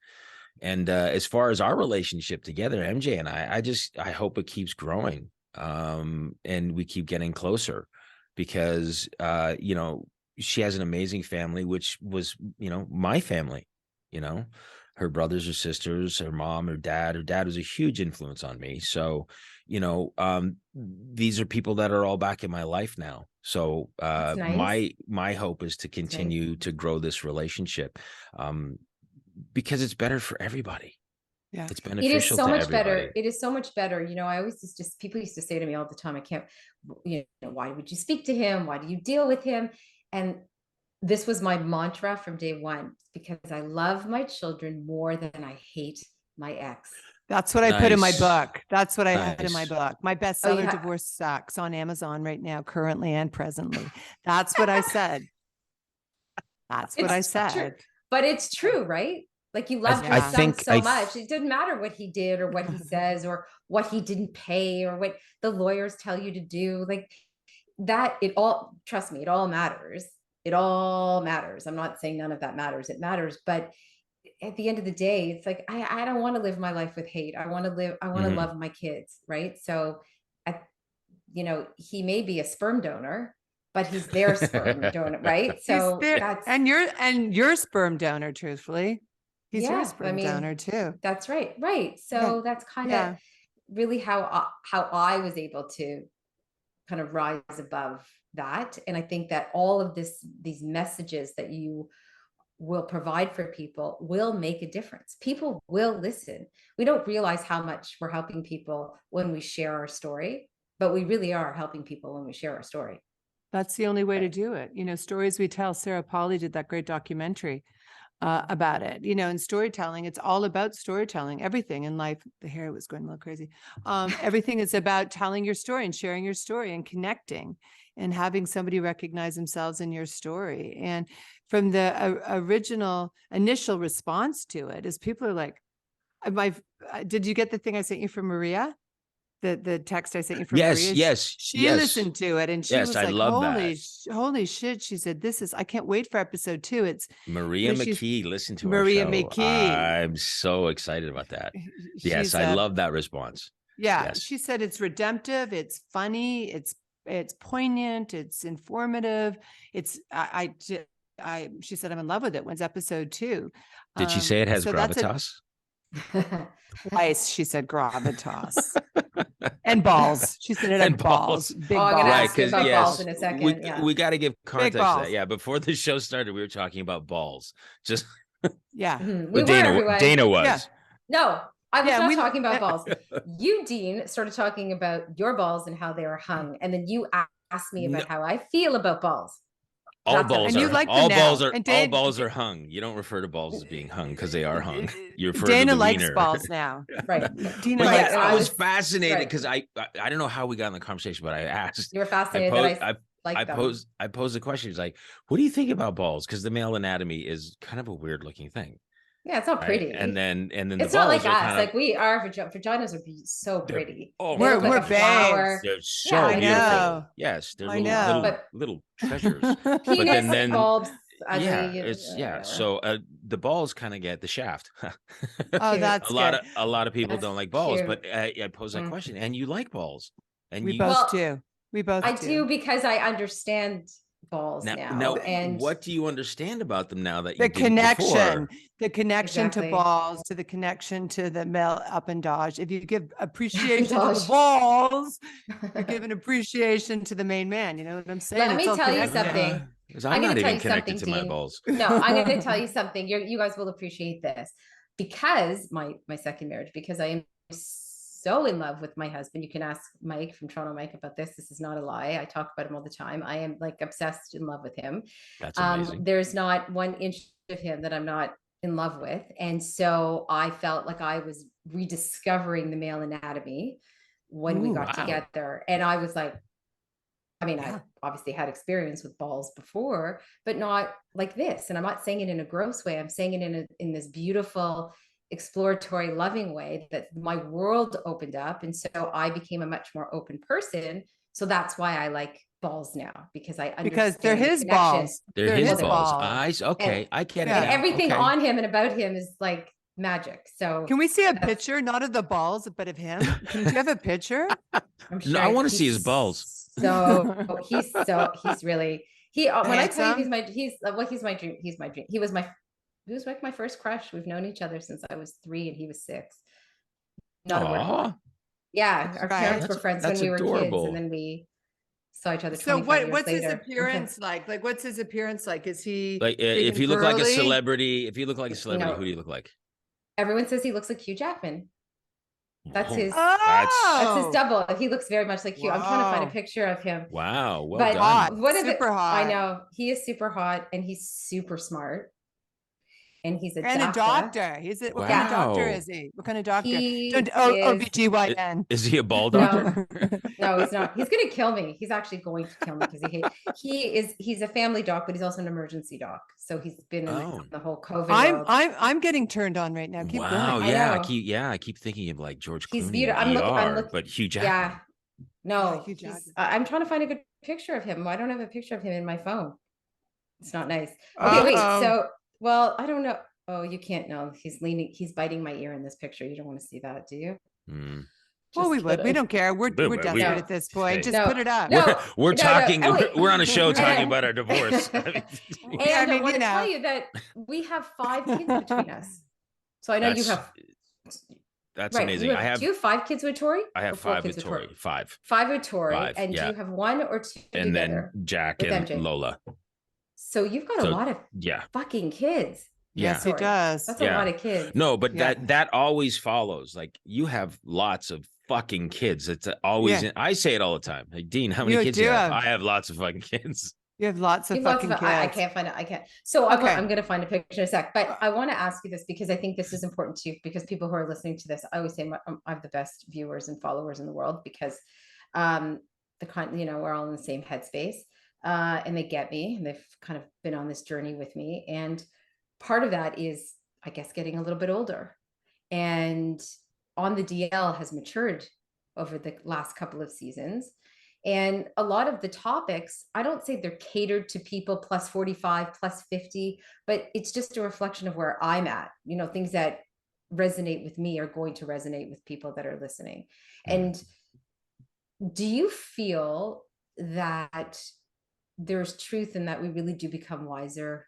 And as far as our relationship together, MJ and I hope it keeps growing, and we keep getting closer, because she has an amazing family, which was my family. Her brothers or sisters, her mom, her dad was a huge influence on me. So, these are people that are all back in my life now. So, nice. my hope is to continue to grow this relationship, because it's better for everybody. Yeah, it's beneficial. It is so much everybody. better. It is so much better. I always just people used to say to me all the time, I can't, why would you speak to him? Why do you deal with him? And this was my mantra from day one, because I love my children more than I hate my ex. That's what I put in my book. That's what I had in my book. My bestseller, Divorce Sucks, on Amazon right now, currently and presently. That's what I said. That's what I said. True. But it's true, right? Like, you love your son so much. It doesn't matter what he did or what he says or what he didn't pay or what the lawyers tell you to do. Like that, trust me, it all matters. It all matters. I'm not saying none of that matters. It matters. But at the end of the day, it's like, I don't want to live my life with hate. I want to love my kids. Right. So, he may be a sperm donor, but he's their sperm donor. Right. So and your sperm donor, truthfully. He's your sperm donor too. That's right. Right. So that's kind of really how I was able to kind of rise above that. And I think that all of these messages that you will provide for people will make a difference. People will listen. We don't realize how much we're helping people when we share our story, but we really are helping people when we share our story. That's the only way to do it. Stories we tell. Sarah Polley did that great documentary about it, you know, in storytelling. It's all about storytelling. Everything in life, the hair was going a little crazy. Everything is about telling your story and sharing your story and connecting and having somebody recognize themselves in your story. And from the initial response to it is people are like, did you get the thing I sent you from Maria? The text I sent you from Maria. Yes. She listened to it and she was like, holy shit. She said, I can't wait for episode 2. It's Maria McKee. Listen to Maria our show. McKee. I'm so excited about that. Yes, I love that response. Yeah. Yes. She said it's redemptive. It's funny. It's poignant. It's informative. She said, I'm in love with it. When's episode 2? Did she say it has gravitas? Twice she said gravitas. And balls. She said it had balls. Big balls. I'm going to ask you about balls in a second. We got to give context to that. Yeah, before the show started, we were talking about balls. Just yeah. But Dana was. Yeah. No, I was not talking about balls. You, Dean, started talking about your balls and how they were hung. And then you asked me about how I feel about balls. All balls are hung. You don't refer to balls as being hung because they are hung. You refer Dana to the likes wiener. balls now. Right. Dana likes balls. I was fascinated because I don't know how we got in the conversation, but I asked. You were fascinated I posed the question. He's like, what do you think about balls? Because the male anatomy is kind of a weird looking thing. Yeah, it's not pretty. Right? And then it's the not like us. Like we are vaginas are so pretty. Oh, we're like babes. They're so beautiful. Yes, they're little treasures. But then bulbs. So the balls kind of get the shaft. Oh, that's a lot of people don't like balls, but I pose that question, and you like balls, and we both do. I do because I understand balls now. And what do you understand about them now that the connection exactly. to balls, to the connection to the male appendage? If you give appreciation to the balls, you give an appreciation to the main man. You know what I'm saying? Let me tell you something. I'm not even connected to my balls. No, I'm going to tell you something. You guys will appreciate this because my second marriage, because I am so in love with my husband. You can ask Mike from Toronto Mike about this. This is not a lie. I talk about him all the time. I am like obsessed in love with him. That's amazing. There's not 1 inch of him that I'm not in love with. And so I felt like I was rediscovering the male anatomy when we got together. And I was like, I obviously had experience with balls before, but not like this. And I'm not saying it in a gross way. I'm saying it in this beautiful, exploratory, loving way that my world opened up. And so I became a much more open person. So that's why I like balls now, because I understand because they're his balls. They're his balls. I get it. And everything on him and about him is like magic. So can we see a picture, not of the balls, but of him? Can you have a picture? No, I want to see his balls. So he's really when I tell you he's my dream. He was like my first crush. We've known each other since I was 3 and he was 6. Not a word. Yeah, our parents were friends when we were kids, and then we saw each other. So what's his appearance like? Like, what's his appearance like? Is he like if you look like a celebrity? If you look like a celebrity, who do you look like? Everyone says he looks like Hugh Jackman. That's his. That's his double. He looks very much like Hugh. I'm trying to find a picture of him. Wow, well but done. What is super hot. I know he is super hot and he's super smart. And he's a doctor. What kind of doctor is he? What kind of doctor? OBGYN. Is he a ball doctor? No, he's not. He's going to kill me. He's actually going to kill me because he's a family doc, but he's also an emergency doc. So he's been in the whole COVID. I'm getting turned on right now. Keep going. Yeah. I keep thinking of like George Clooney. He's beautiful. I'm looking, but Hugh Jackman. Yeah. No, Hugh Jackman. I'm trying to find a good picture of him. I don't have a picture of him in my phone. It's not nice. Okay, wait. So, well, I don't know. Oh, you can't know. He's biting my ear in this picture. You don't want to see that, do you? Well, we would. We don't care. We're desperate at this point. Just put it up. We're talking. We're on a show talking about our divorce. I want to tell you that we have 5 kids between us. So I know you have. That's amazing. Do you have 5 kids with Tori? I have 5 with Tori. 5 with Tori. And do you have 1 or 2 and together? Then Jack and MJ? Lola. So you've got a lot of fucking kids. Yes, he does. That's a lot of kids. No, but that always follows. Like you have lots of fucking kids. It's always. I say it all the time. Like Dean, how many kids do you have? I have lots of fucking kids. You have lots of fucking kids. I can't find it. I can't. So I'm going to find a picture in a sec, but I want to ask you this because I think this is important too, because people who are listening to this, I always say I have the best viewers and followers in the world because, we're all in the same headspace, and they get me and they've kind of been on this journey with me. And part of that is, I guess, getting a little bit older, and On the DL has matured over the last couple of seasons. And a lot of the topics, I don't say they're catered to people plus 45, plus 50, but it's just a reflection of where I'm at. Things that resonate with me are going to resonate with people that are listening. And do you feel that there's truth in that we really do become wiser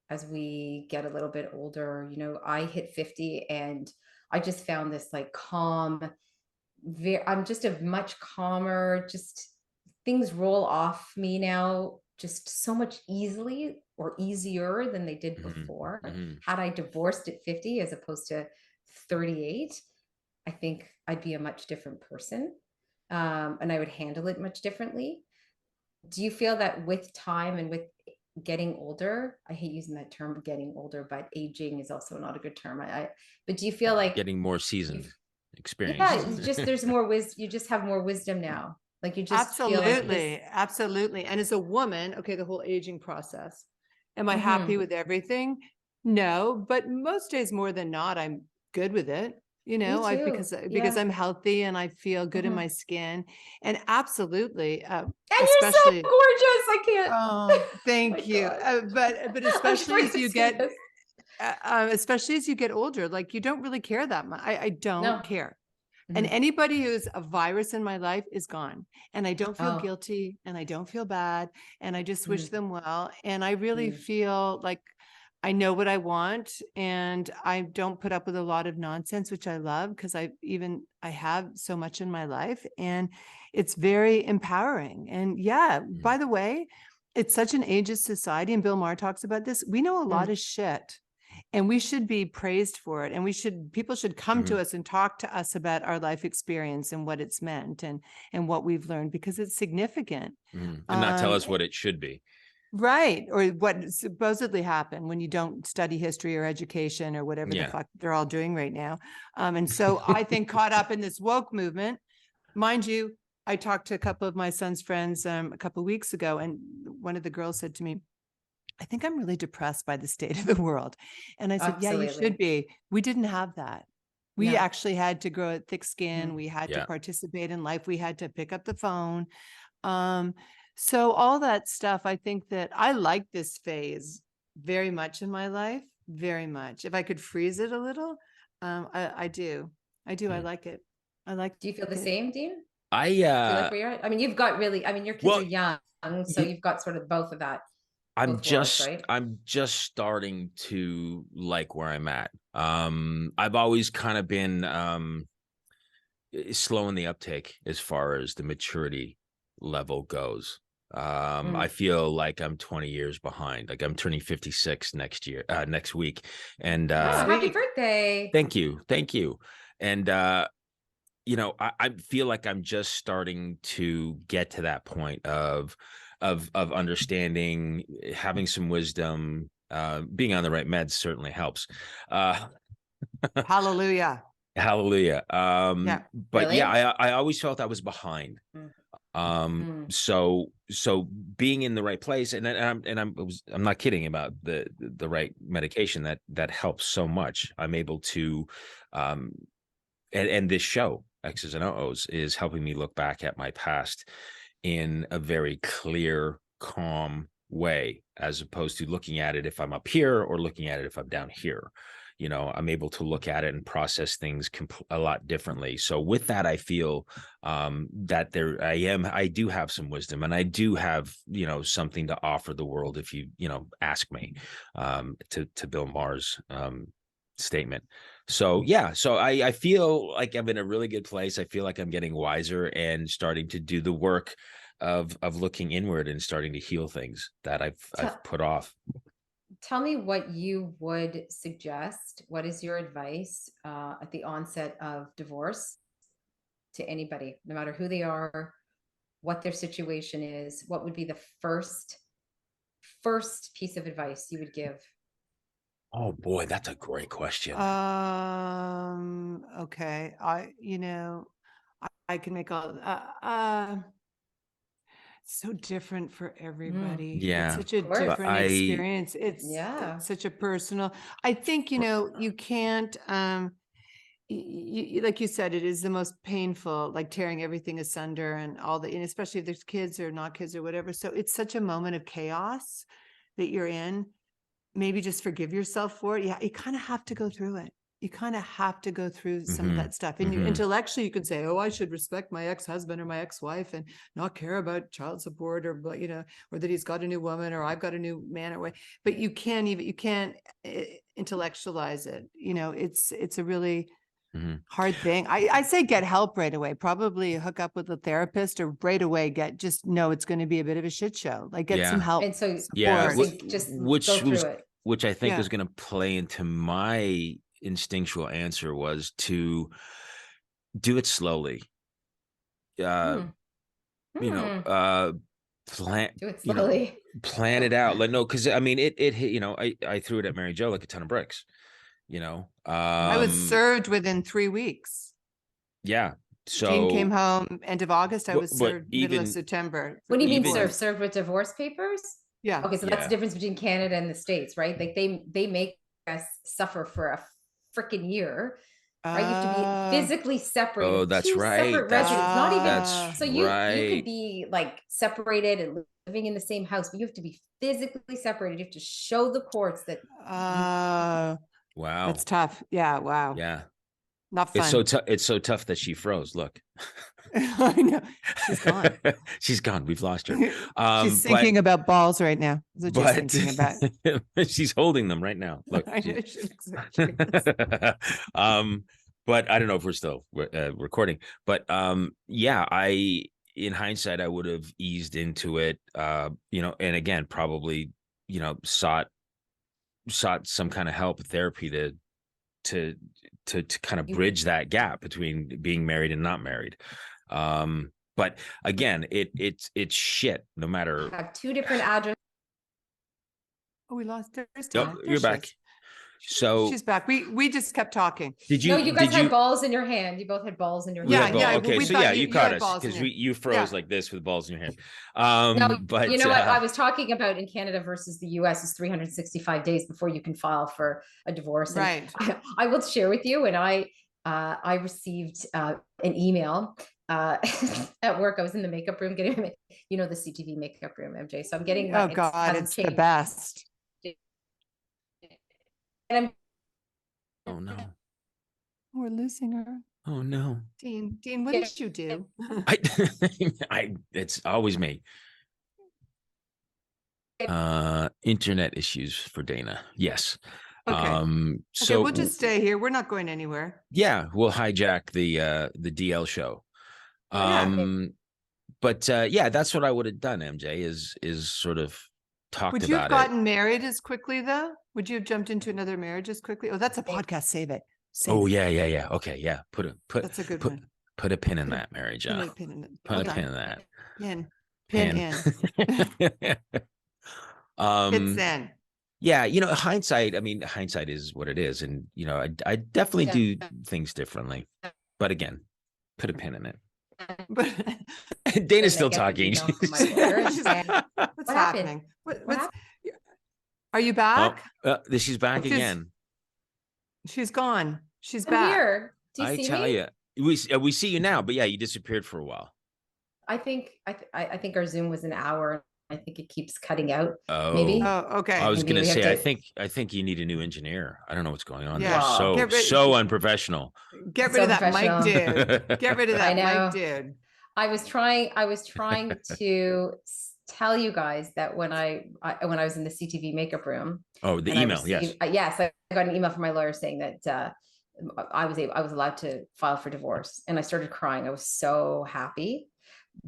as we get a little bit older? I hit 50 and I just found this like calm, I'm just a much calmer, just things roll off me now just so much easily or easier than they did before. Had I divorced at 50 as opposed to 38, I think I'd be a much different person, and I would handle it much differently. Do you feel that with time and with getting older, I hate using that term getting older, but aging is also not a good term. But do you feel like getting more seasoned experience? Yeah, it's just there's more wisdom. You just have more wisdom now. Like you just absolutely, absolutely. And as a woman, okay, the whole aging process. Am I happy with everything? No, but most days more than not, I'm good with it. Because I'm healthy and I feel good in my skin, and absolutely, and especially, you're so gorgeous. I can't. Oh, thank you. But especially as you get, older, like you don't really care that much. I don't care. And anybody who's a virus in my life is gone. And I don't feel guilty and I don't feel bad. And I just wish them well. And I really feel like I know what I want, and I don't put up with a lot of nonsense, which I love because I have so much in my life, and it's very empowering. And by the way, it's such an ageist society. And Bill Maher talks about this. We know a lot of shit. And we should be praised for it. And people should come to us and talk to us about our life experience and what it's meant and what we've learned, because it's significant. And not tell us what it should be. Right. Or what supposedly happened when you don't study history or education or whatever the fuck they're all doing right now. And so I think caught up in this woke movement, mind you, I talked to a couple of my son's friends a couple of weeks ago, and one of the girls said to me, I think I'm really depressed by the state of the world. And I said, yeah, you should be. We didn't have that. We actually had to grow a thick skin. We had to participate in life. We had to pick up the phone. So all that stuff, I think that I like this phase very much in my life, very much. If I could freeze it a little, I do. I like it. Do you feel the same, Dean? Do you like where you're at? I mean, you've got your kids are young, so you've got sort of both of that. I'm just starting to like where I'm at. I've always kind of been slow in the uptake as far as the maturity level goes. I feel like I'm 20 years behind. Like I'm turning 56 next week. And happy birthday. Thank you. And I feel like I'm just starting to get to that point of understanding, having some wisdom, being on the right meds certainly helps. Hallelujah. But really? I always felt I was behind. So being in the right place, and I'm not kidding about the right medication that helps so much. I'm able to, and this show X's and O's is helping me look back at my past in a very clear, calm way, as opposed to looking at it if I'm up here or looking at it if I'm down here. I'm able to look at it and process things a lot differently. So with that, I feel that I do have some wisdom, and I do have, something to offer the world if you ask me, to Bill Maher's statement. So I feel like I'm in a really good place. I feel like I'm getting wiser and starting to do the work of looking inward and starting to heal things that I've put off. Tell me what you would suggest. What is your advice at the onset of divorce to anybody, no matter who they are, what their situation is? What would be the first first piece of advice you would give? Oh boy, that's a great question. Okay. I can make all, so different for everybody. Yeah. It's such a different experience. It's yeah. such a personal, I think, you can't, like you said, it is the most painful, like tearing everything asunder and and especially if there's kids or not kids or whatever. So it's such a moment of chaos that you're in. Maybe just forgive yourself for it. Yeah, you kind of have to go through it. You kind of have to go through some of that stuff. And you intellectually, you could say, oh, I should respect my ex-husband or my ex-wife and not care about child support or that he's got a new woman or I've got a new man or way. But you can't intellectualize it. It's a really hard thing. I say get help right away. Probably hook up with a therapist or right away it's going to be a bit of a shit show. Like get some help. And so which I think is going to play into my instinctual answer was to do it slowly. Plan do it slowly. Plan it out. Like, no, because I mean it I threw it at Mary Jo like a ton of bricks. I was served within 3 weeks. Yeah. So Dean came home end of August. I was served middle of September. What do you mean served? Served with divorce papers? Yeah. Okay, so that's the difference between Canada and the States, right? Like they make us suffer for a freaking year. Right, you have to be physically separated. Oh, that's right. Separate residents, not even. So you could be like separated and living in the same house, but you have to be physically separated. You have to show the courts that. Wow, that's tough. Yeah. Wow. Yeah, not fun. It's so tough that she froze. Look, I know she's gone. She's gone. We've lost her. She's thinking about balls right now. That's what she's thinking about. She's holding them right now. Look. I know but I don't know if we're still recording. But in hindsight, I would have eased into it. And again, probably sought some kind of help, therapy to kind of bridge that gap between being married and not married. But again, it's shit no matter. I have two different addresses. Oh, we lost her. Nope, you're back. So she's back. We just kept talking. Did you? No, you guys had balls in your hand. You both had balls in your hand. Yeah. Okay, so you caught us because you froze like this with balls in your hand. No, but you know what I was talking about in Canada versus the US is 365 days before you can file for a divorce. Right. I will share with you. And I received an email at work. I was in the makeup room getting the CTV makeup room, MJ. So I'm getting. Oh God, it's the best. Oh no, we're losing her. Oh no, Dean, what did you do? It's always me. Internet issues for Dana. Yes. Okay. So we'll just stay here. We're not going anywhere. Yeah, we'll hijack the DL show. But that's what I would have done. MJ is sort of talked about it. Would you have gotten married as quickly though? Would you have jumped into another marriage as quickly? Oh, that's a podcast. Save it. Yeah. Okay, yeah. That's a good one. Put a pin in that, Mary Jo. Put a pin in it. Put a pin in that. Pin in. It's in. Yeah, hindsight. I mean, hindsight is what it is, and I definitely do things differently. But again, put a pin in it. Dana's still talking. What's happening? What's Are you back? She's back again. She's gone. She's I'm back. Here. Do you see me? We see you now, but yeah, you disappeared for a while. I think our Zoom was an hour. I think it keeps cutting out. Oh, maybe. Oh, okay. I was going to say, I think you need a new engineer. I don't know what's going on Yeah. there. So unprofessional. Get rid of that mic, dude. Get rid of that mic, dude. I was trying to tell you guys that when I was in the CTV makeup room. Oh, the email. Yes. Yes, I got an email from my lawyer saying that I was allowed to file for divorce, and I started crying. I was so happy.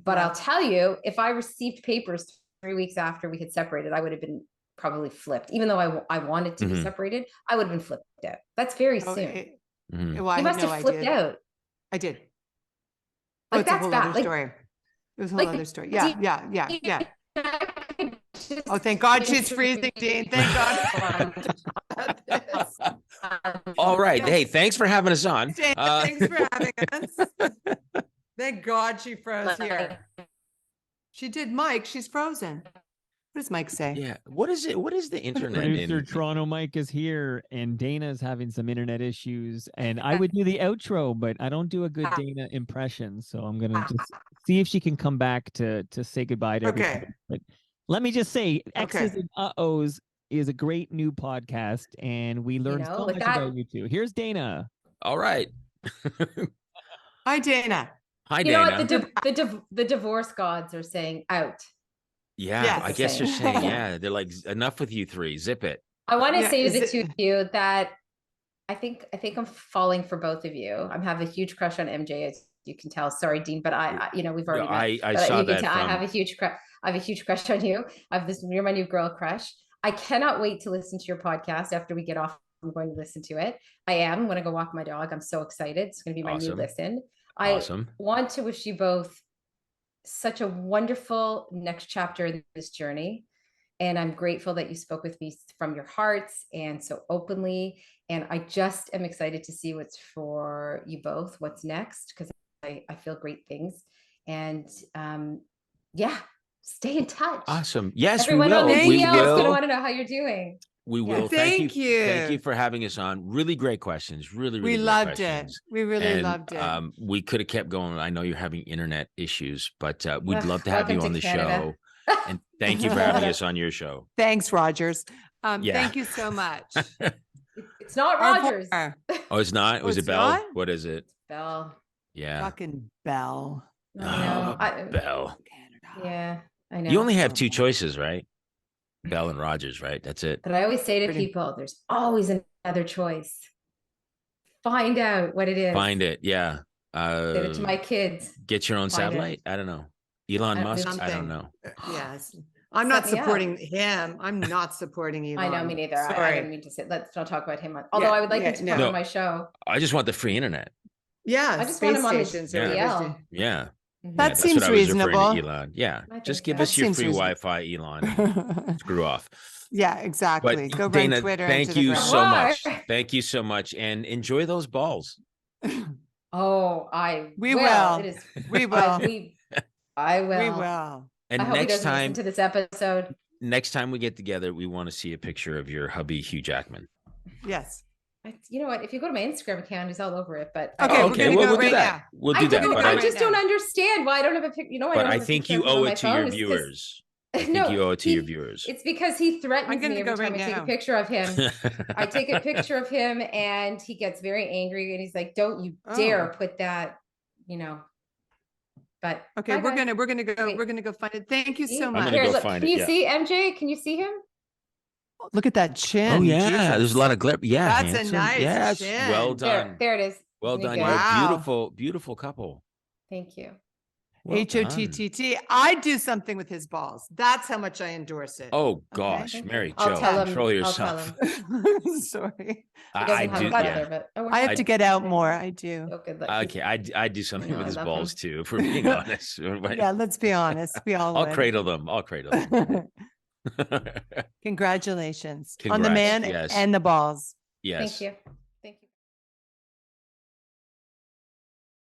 But I'll tell you, if I received papers 3 weeks after we had separated, I would have been probably flipped. Even though I wanted to be separated, I would have been flipped out. That's very soon. Well, you must have flipped out. I did. Like, it's a whole other story. It was a whole other story. Yeah. Oh, thank God she's freezing, Dean. Thank God. All right. Hey, thanks for having us on. Thanks for having us. Thank God she froze here. She did, Mike. She's frozen. What does Mike say? Yeah. What is it? What is the internet? Producer Toronto Mike is here, and Dana is having some internet issues. And I would do the outro, but I don't do a good Dana impression, so I'm gonna just see if she can come back to say goodbye to everybody. But let me just say, X's and Uh-ohs is a great new podcast, and we learned so much about you two. Here's Dana. All right. Hi, Dana. Hi, Dana. You know what? The divorce gods are saying out. Yeah, yes, I guess they're saying, yeah, they're like, enough with you three, zip it. I want to say to the two of you that I think I'm falling for both of you. I'm having a huge crush on MJ, as you can tell. Sorry, Dean, but we've already met. I saw that. I have a huge crush on you. You're my new girl crush. I cannot wait to listen to your podcast after we get off. I'm going to listen to it. I'm going to go walk my dog. I'm so excited. It's going to be my new listen. I want to wish you both such a wonderful next chapter in this journey. And I'm grateful that you spoke with me from your hearts and so openly. And I just am excited to see what's for you both, what's next, because I feel great things. And stay in touch. Awesome. Yes, everyone we will. On the DL is going to want to know how you're doing. We will. Yeah, thank you. Thank you for having us on. Really great questions. Really we loved it. We really loved it. We could have kept going. I know you're having internet issues, but we'd love to have you on the show. And thank you for having us on your show. Thanks, Rogers. Thank you so much. It's not Rogers. Oh, it's not? Was it Bell? Not? What is it? Bell. Yeah. Fucking Bell. Bell. Canada. Yeah, I know. You only have two choices, right? Bell and Rogers, right? That's it. But I always say to people, there's always another choice. Find out what it is. Find it, yeah. Say it to my kids. Get your own satellite? I don't know. Elon Musk? I don't know. Yes. I'm not supporting him. I'm not supporting Elon. I know, me neither. I didn't mean to say, let's not talk about him. Although I would like him to come on my show. I just want the free internet. Yeah. I just want him on the Yeah. That seems reasonable. Elon. Yeah. Just give us your free Wi-Fi, Elon. Screw off. Yeah, exactly. But go Dana, run Twitter. Thank you so much. Thank you so much. And enjoy those balls. Oh, we will. It is, we will. I will. We will. And I hope next he doesn't listen to this episode. Next time we get together, we want to see a picture of your hubby, Hugh Jackman. Yes. You know what? If you go to my Instagram account, it's all over it. But we'll do that. We'll do that. I just don't understand why I don't have a picture. But I think you owe it to your viewers. I think you owe it to your viewers. It's because he threatens me every time I take a picture of him. I take a picture of him and he gets very angry and he's like, "Don't you dare put that," But okay, we're gonna go find it. Thank you so much. Can you see MJ? Can you see him? Look at that chin. Oh yeah, Jesus. There's a lot of glare. Yeah, that's handsome. A nice chin. Well done. There it is. Well done. You're a beautiful, beautiful couple. Thank you. Well HOTTT. I'd do something with his balls. That's how much I endorse it. Oh gosh, Mary Jo, control yourself. Sorry. I do. I have to get out more. I do. Oh, good luck. Okay, I do something with his balls too. If we're being honest. Yeah, let's be honest. We all. I'll cradle them. Congratulations on the man and the balls. Yes. Thank you.